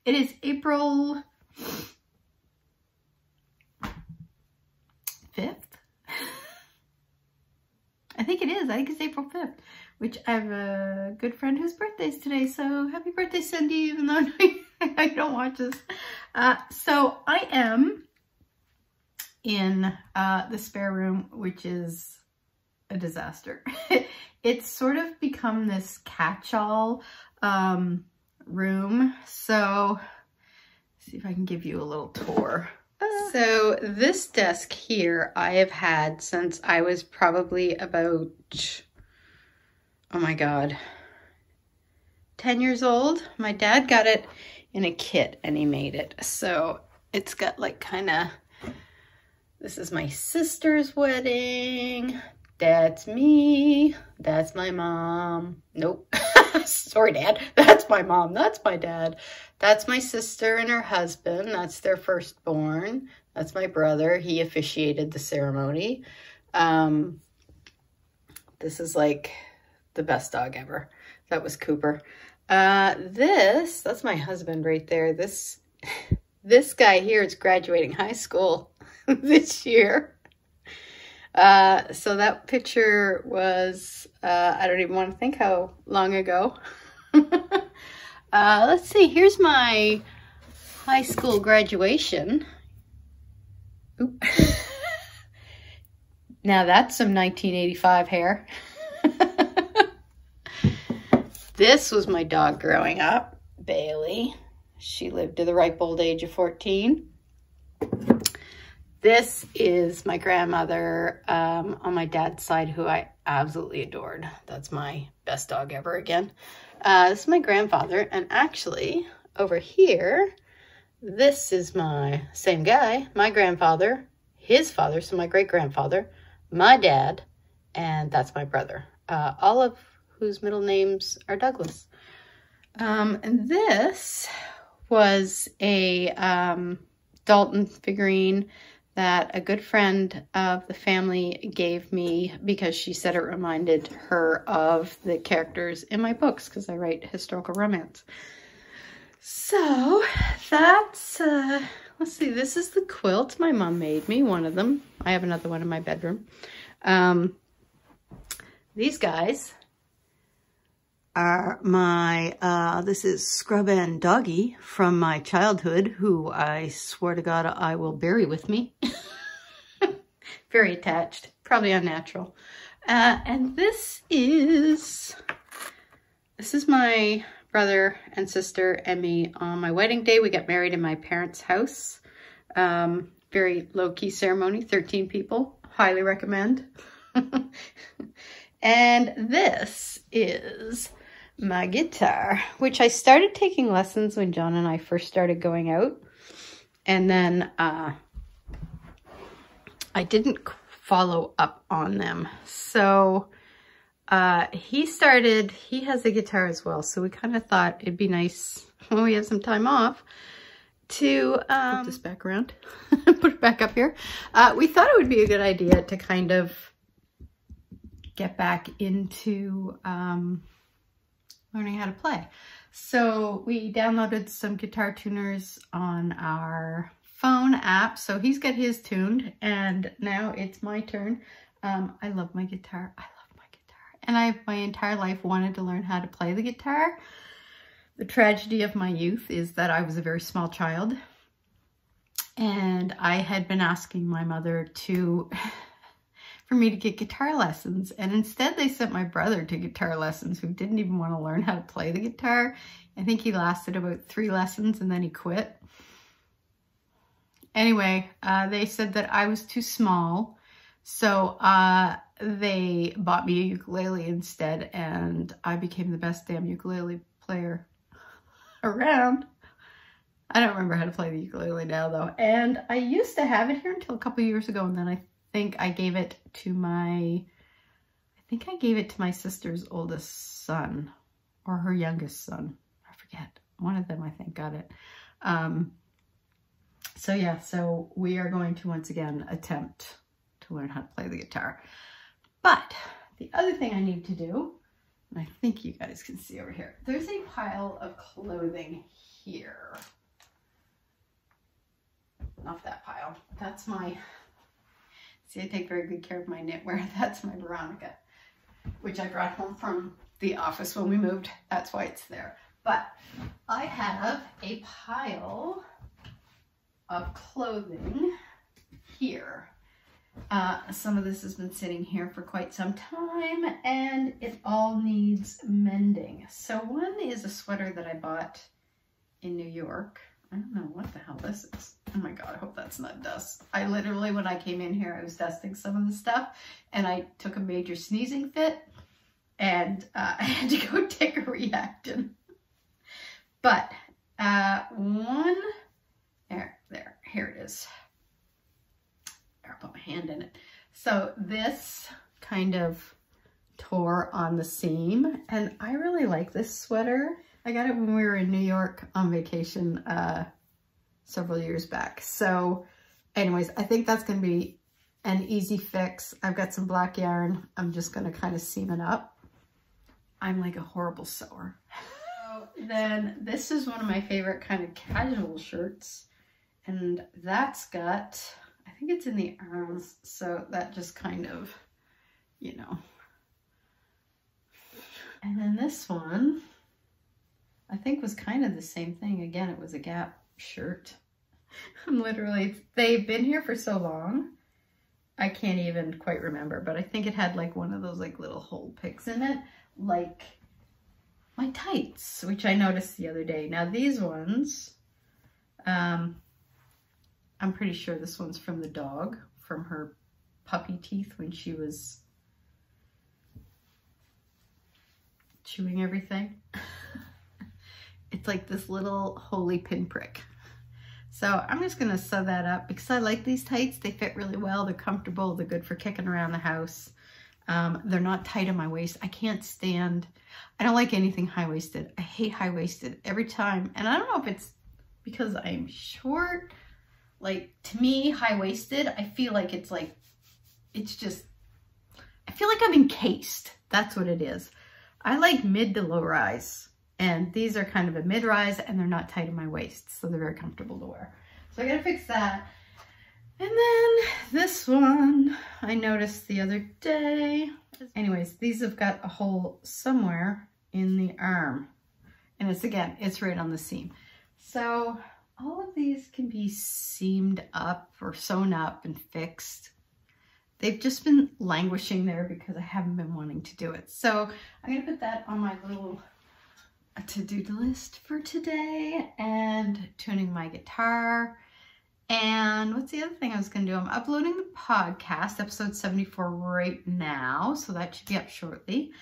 It is April 5th. I think it is. I think it's April 5th, which I have a good friend whose birthday is today. So happy birthday, Cindy, even though I don't watch this. So I am in the spare room, which is a disaster. It's sort of become this catch-all room. So let's see if I can give you a little tour. So this desk here I have had since I was probably about, oh my God, 10 years old. My dad got it in a kit and he made it. So it's got like kind of, this is my sister's wedding. That's me. That's my mom. Nope. Sorry, Dad. That's my mom. That's my dad. That's my sister and her husband. That's their firstborn. That's my brother. He officiated the ceremony. This is like the best dog ever. That was Cooper. That's my husband right there. This guy here is graduating high school this year. So that picture was, I don't even want to think how long ago. Let's see, here's my high school graduation. Oop. Now that's some 1985 hair. This was my dog growing up, Bailey. She lived to the ripe old age of 14. This is my grandmother on my dad's side, who I absolutely adored. That's my best dog ever again. This is my grandfather, and actually over here, this is my same guy, my grandfather, his father, so my great-grandfather, my dad, and that's my brother, all of whose middle names are Douglas. And this was a Dalton figurine that a good friend of the family gave me because she said it reminded her of the characters in my books because I write historical romance. So that's, let's see, this is the quilt my mom made me, one of them. I have another one in my bedroom. These guys are my, this is Scrub and Doggy from my childhood, who I swear to God I will bury with me. Very attached, probably unnatural. And this is my brother and sister and me on my wedding day. We got married in my parents' house. Very low-key ceremony, 13 people, highly recommend. And this is my guitar, which I started taking lessons when John and I first started going out. And then I didn't follow up on them. So he has a guitar as well. So we kind of thought it'd be nice when we have some time off to put this back around, put it back up here. We thought it would be a good idea to kind of get back into learning how to play. So we downloaded some guitar tuners on our phone app. So he's got his tuned and now it's my turn. I love my guitar. I love my guitar. And I've my entire life wanted to learn how to play the guitar. The tragedy of my youth is that I was a very small child and I had been asking my mother for me to get guitar lessons, and instead they sent my brother to guitar lessons, who didn't even want to learn how to play the guitar. I think he lasted about 3 lessons and then he quit. Anyway, they said that I was too small, so they bought me a ukulele instead, and I became the best damn ukulele player around. I don't remember how to play the ukulele now though, and I used to have it here until a couple years ago, and then I think I gave it to my sister's oldest son or her youngest son. I forget. One of them I think got it. So yeah, so we are going to once again attempt to learn how to play the guitar. But the other thing I need to do And I think you guys can see over here. There's a pile of clothing here. Not that pile. That's my, see, I take very good care of my knitwear. That's my Veronica, which I brought home from the office when we moved. That's why it's there. But I have a pile of clothing here. Some of this has been sitting here for quite some time and it all needs mending. So one is a sweater that I bought in New York. I don't know what the hell this is. Oh my God, I hope that's not dust. I literally, when I came in here, I was dusting some of the stuff and I took a major sneezing fit and I had to go take a reaction. But here it is. I'll put my hand in it. So this kind of tore on the seam and I really like this sweater. I got it when we were in New York on vacation several years back. So anyways, I think that's going to be an easy fix. I've got some black yarn. I'm just going to kind of seam it up. I'm like a horrible sewer. So then this is one of my favorite kind of casual shirts. And that's got, I think it's in the arms. So that just kind of, you know. And then this one, I think was kind of the same thing. Again, it was a Gap shirt. I'm literally, they've been here for so long. I can't even quite remember, but I think it had like one of those like little hole picks in it, like my tights, which I noticed the other day. Now these ones, I'm pretty sure this one's from the dog, from her puppy teeth when she was chewing everything. It's like this little holy pinprick. So I'm just gonna sew that up because I like these tights. They fit really well, they're comfortable, they're good for kicking around the house. They're not tight on my waist. I can't stand, I don't like anything high-waisted. I hate high-waisted every time. And I don't know if it's because I'm short. Like, to me, high-waisted, I feel like it's like, it's just, I feel like I'm encased. That's what it is. I like mid to low rise. And these are kind of a mid-rise and they're not tight in my waist. So they're very comfortable to wear. So I gotta fix that. And then this one, I noticed the other day. Anyways, these have got a hole somewhere in the arm. And it's, again, it's right on the seam. So all of these can be seamed up or sewn up and fixed. They've just been languishing there because I haven't been wanting to do it. So I'm gonna put that on my little to-do list for today, and tuning my guitar. And what's the other thing I was gonna do? I'm uploading the podcast, episode 74 right now. So that should be up shortly.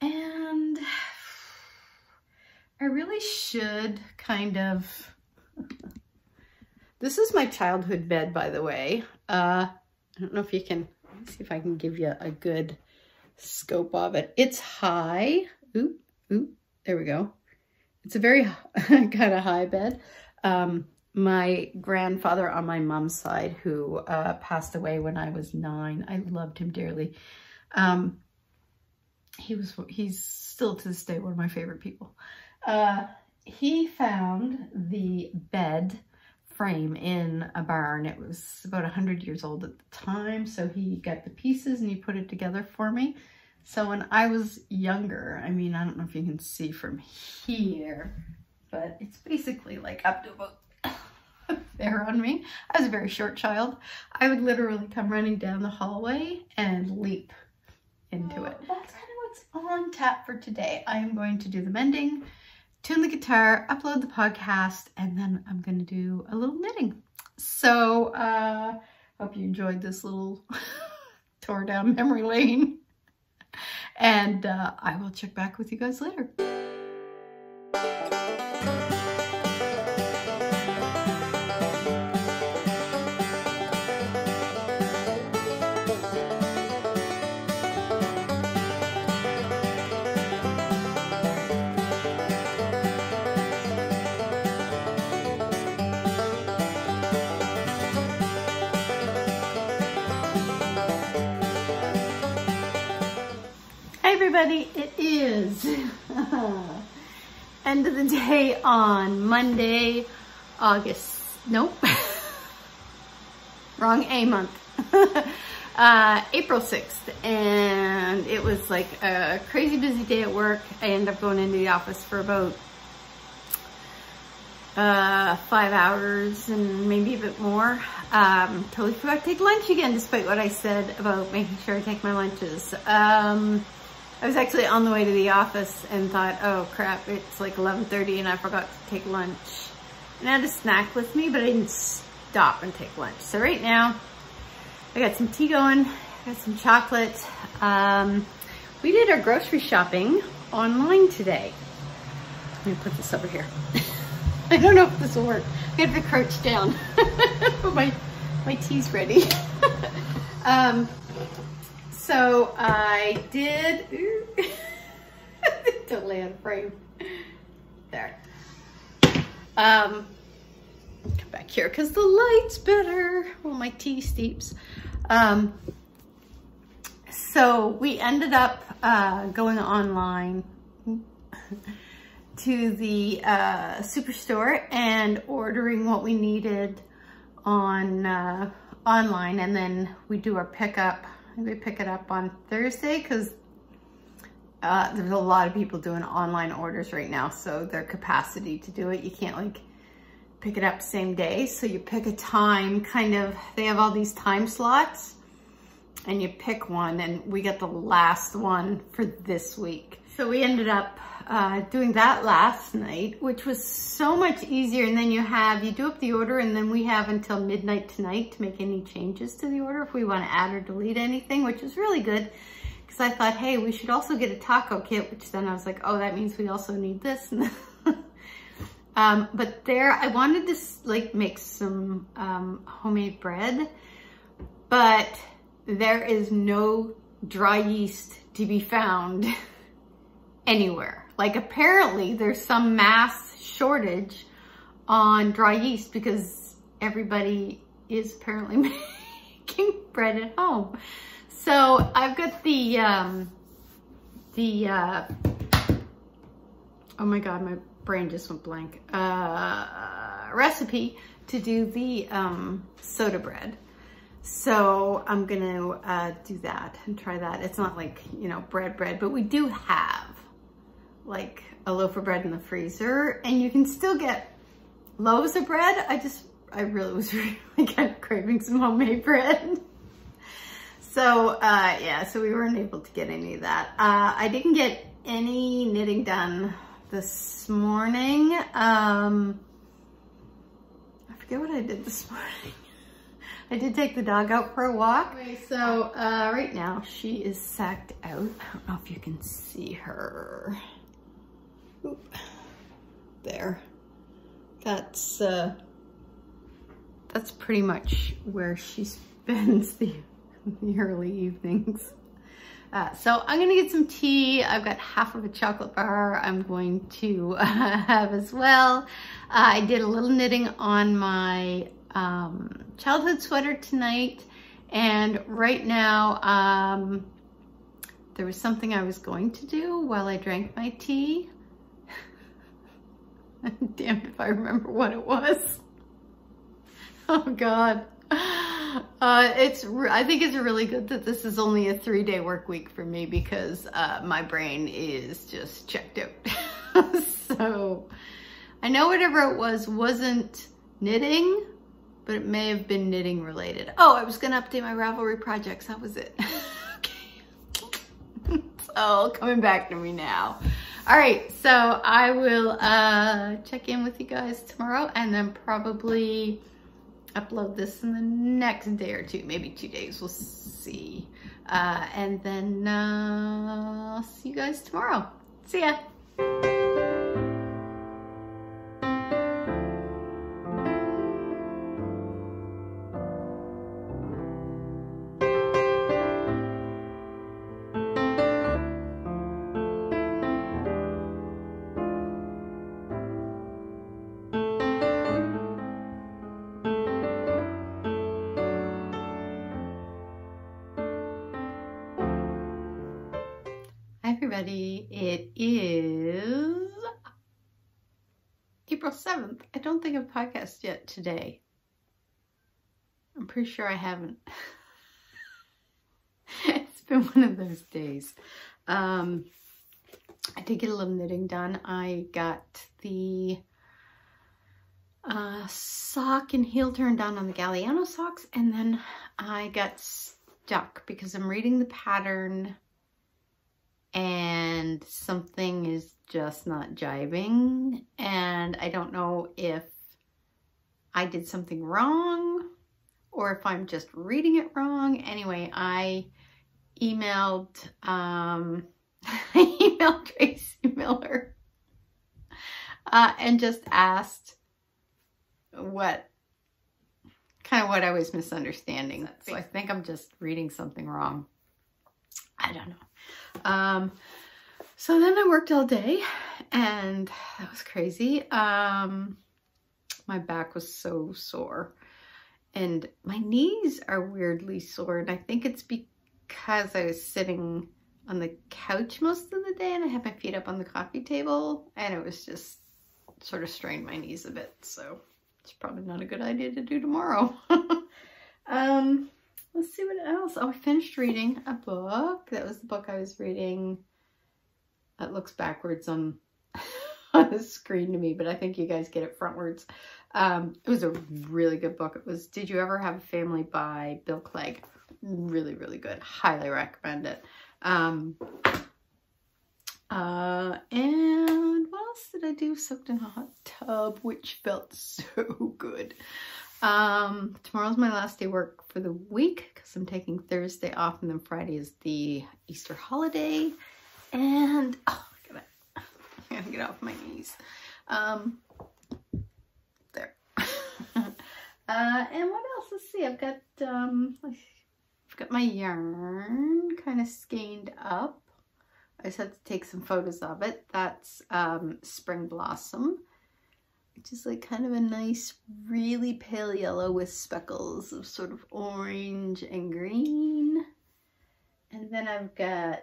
And I really should kind of, this is my childhood bed, by the way. I don't know if you can, let me see if I can give you a good scope of it. It's high. Oop, oop, there we go. It's a very kind of high bed. My grandfather on my mom's side, who passed away when I was 9, I loved him dearly. He's still to this day one of my favorite people. He found the bed frame in a barn. It was about 100 years old at the time. So he got the pieces and he put it together for me. So when I was younger, I mean, I don't know if you can see from here, but it's basically like up to about there on me. I was a very short child. I would literally come running down the hallway and leap into it. That's kind of what's on tap for today. I am going to do the mending, tune the guitar, upload the podcast, and then I'm going to do a little knitting. So hope you enjoyed this little tour down memory lane. And I will check back with you guys later. everybody. It is end of the day on Monday, nope, wrong A month, April 6th. And it was like a crazy busy day at work. I ended up going into the office for about 5 hours and maybe a bit more. Totally forgot to take lunch again, despite what I said about making sure I take my lunches. I was actually on the way to the office and thought, oh crap, it's like 11:30 and I forgot to take lunch. And I had a snack with me, but I didn't stop and take lunch. So right now, I got some tea going, got some chocolate. We did our grocery shopping online today. Let me put this over here. I don't know if this will work. I have to crouch down, but my tea's ready. So I did, don't lay on frame, there. Come back here because the light's better while my tea steeps. So we ended up going online to the superstore and ordering what we needed on online, and then we do our pickup. We pick it up on Thursday because there's a lot of people doing online orders right now, so their capacity to do it, you can't like pick it up same day. So you pick a time, kind of, they have all these time slots and you pick one, and we got the last one for this week. So we ended up doing that last night, which was so much easier. And then you do up the order, and then we have until midnight tonight to make any changes to the order if we want to add or delete anything, which is really good. Because I thought, hey, we should also get a taco kit, which then I was like, oh, that means we also need this. But there, I wanted to like make some homemade bread, but there is no dry yeast to be found anywhere. Like apparently there's some mass shortage on dry yeast because everybody is apparently making bread at home. So I've got the oh my God, my brain just went blank, recipe to do the soda bread. So I'm gonna do that and try that. It's not like, you know, bread, but we do have like a loaf of bread in the freezer, and you can still get loaves of bread. I really was really kind of craving some homemade bread. So yeah, so we weren't able to get any of that. I didn't get any knitting done this morning. I forget what I did this morning. I did take the dog out for a walk. Okay, so right now she is sacked out. I don't know if you can see her. Oop. There. That's pretty much where she spends the early evenings. So I'm gonna get some tea. I've got half of a chocolate bar I'm going to have as well. I did a little knitting on my childhood sweater tonight, and right now there was something I was going to do while I drank my tea. I'm damned if I remember what it was. Oh God. I think it's really good that this is only a 3-day work week for me, because my brain is just checked out. So I know whatever it was wasn't knitting, but it may have been knitting related. Oh, I was gonna update my Ravelry projects. That was it. Okay. It's all coming back to me now. All right, so I will check in with you guys tomorrow, and then probably upload this in the next day or two, maybe 2 days, we'll see. And then I'll see you guys tomorrow. See ya. everybody. It is April 7th. I don't think I've podcasted yet today. I'm pretty sure I haven't. It's been one of those days. I did get a little knitting done. I got the sock and heel turn done on the Galliano socks, and then I got stuck because I'm reading the pattern and something is just not jiving, and I don't know if I did something wrong or if I'm just reading it wrong. Anyway, I emailed Tracy Miller and just asked what I was misunderstanding. So I think I'm just reading something wrong. I don't know. So then I worked all day, and that was crazy. My back was so sore, and my knees are weirdly sore, and I think it's because I was sitting on the couch most of the day and I had my feet up on the coffee table, and it was just sort of strained my knees a bit, so it's probably not a good idea to do tomorrow. Let's see what else. Oh, I finished reading a book. That was the book I was reading. It looks backwards on the screen to me, but I think you guys get it frontwards. It was a really good book. It was Did You Ever Have a Family by Bill Clegg. Really, really good. Highly recommend it. And what else did I do? Soaked in a hot tub, which felt so good. Tomorrow's my last day work for the week because I'm taking Thursday off, and then Friday is the Easter holiday. And oh, look at it. I gotta get off my knees. There. And what else? Let's see. I've got my yarn kind of skeined up. I just had to take some photos of it. That's Spring Blossom, which is like kind of a nice, really pale yellow with speckles of sort of orange and green. And then I've got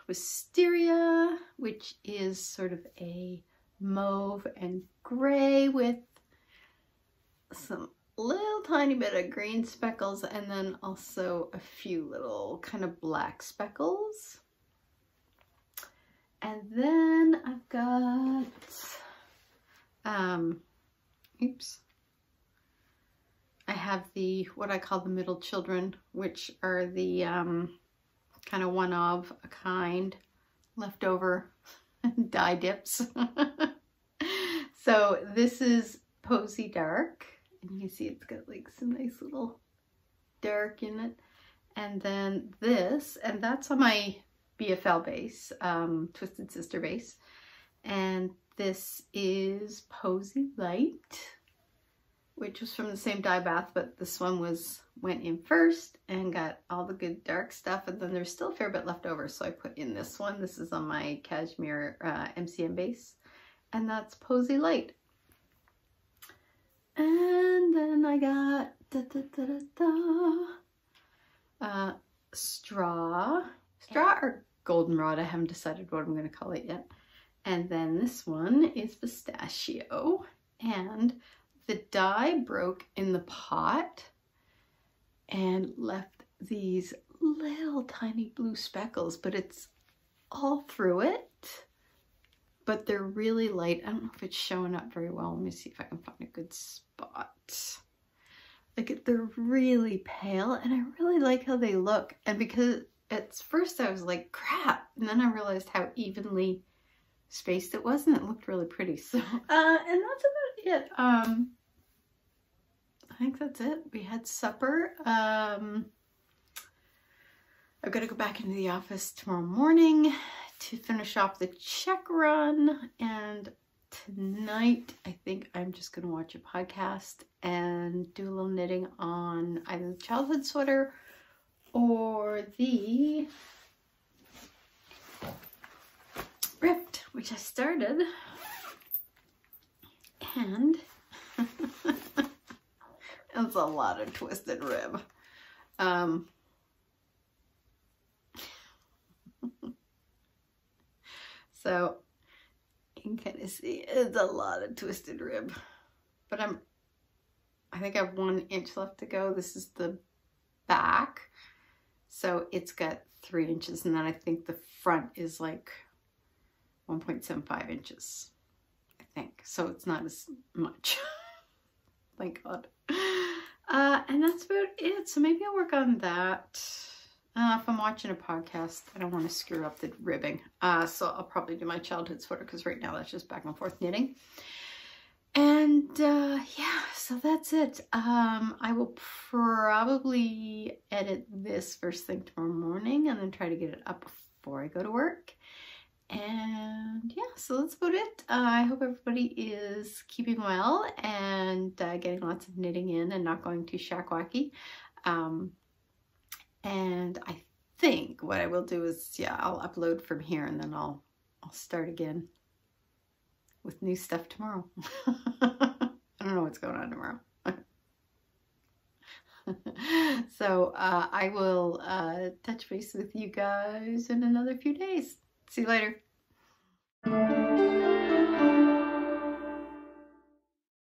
Wisteria, which is sort of a mauve and gray with some little tiny bit of green speckles, and then also a few little kind of black speckles. And then I've got I have the, what I call the middle children, which are the kind of one of a kind leftover dye dips. So this is Posy Dark, and you can see it's got like some nice little dark in it. And then this, and that's on my BFL base, Twisted Sister base. And this is Posy Light, which was from the same dye bath, but this one went in first and got all the good dark stuff, and then there's still a fair bit left over, so I put in this one. This is on my Cashmere MCM base, and that's Posy Light. And then I got straw or goldenrod. I haven't decided what I'm going to call it yet. And then this one is pistachio, and the dye broke in the pot and left these little tiny blue speckles, but it's all through it, but they're really light. I don't know if it's showing up very well. Let me see if I can find a good spot. Like, they're really pale, and I really like how they look. And because at first I was like, crap, and then I realized how evenly spaced it was, and it looked really pretty. So and that's about it. I think that's it. We had supper. I've got to go back into the office tomorrow morning to finish off the check run, and tonight I think I'm just going to watch a podcast and do a little knitting on either the childhood sweater or the ripped, which I started, and it's a lot of twisted rib. So you can kind of see it's a lot of twisted rib, but I think I have 1 inch left to go. This is the back, so it's got 3 inches, and then I think the front is like 1.75 inches, I think. So it's not as much. Thank God. And that's about it. So maybe I'll work on that. If I'm watching a podcast, I don't want to screw up the ribbing. So I'll probably do my childhood sweater, because right now that's just back and forth knitting. And yeah, so that's it. I will probably edit this first thing tomorrow morning and then try to get it up before I go to work. And yeah, so that's about it. I hope everybody is keeping well and getting lots of knitting in and not going too shack-wacky. And I think what I will do is, yeah, I'll upload from here, and then I'll start again with new stuff tomorrow. I don't know what's going on tomorrow. So I will touch base with you guys in another few days. See you later.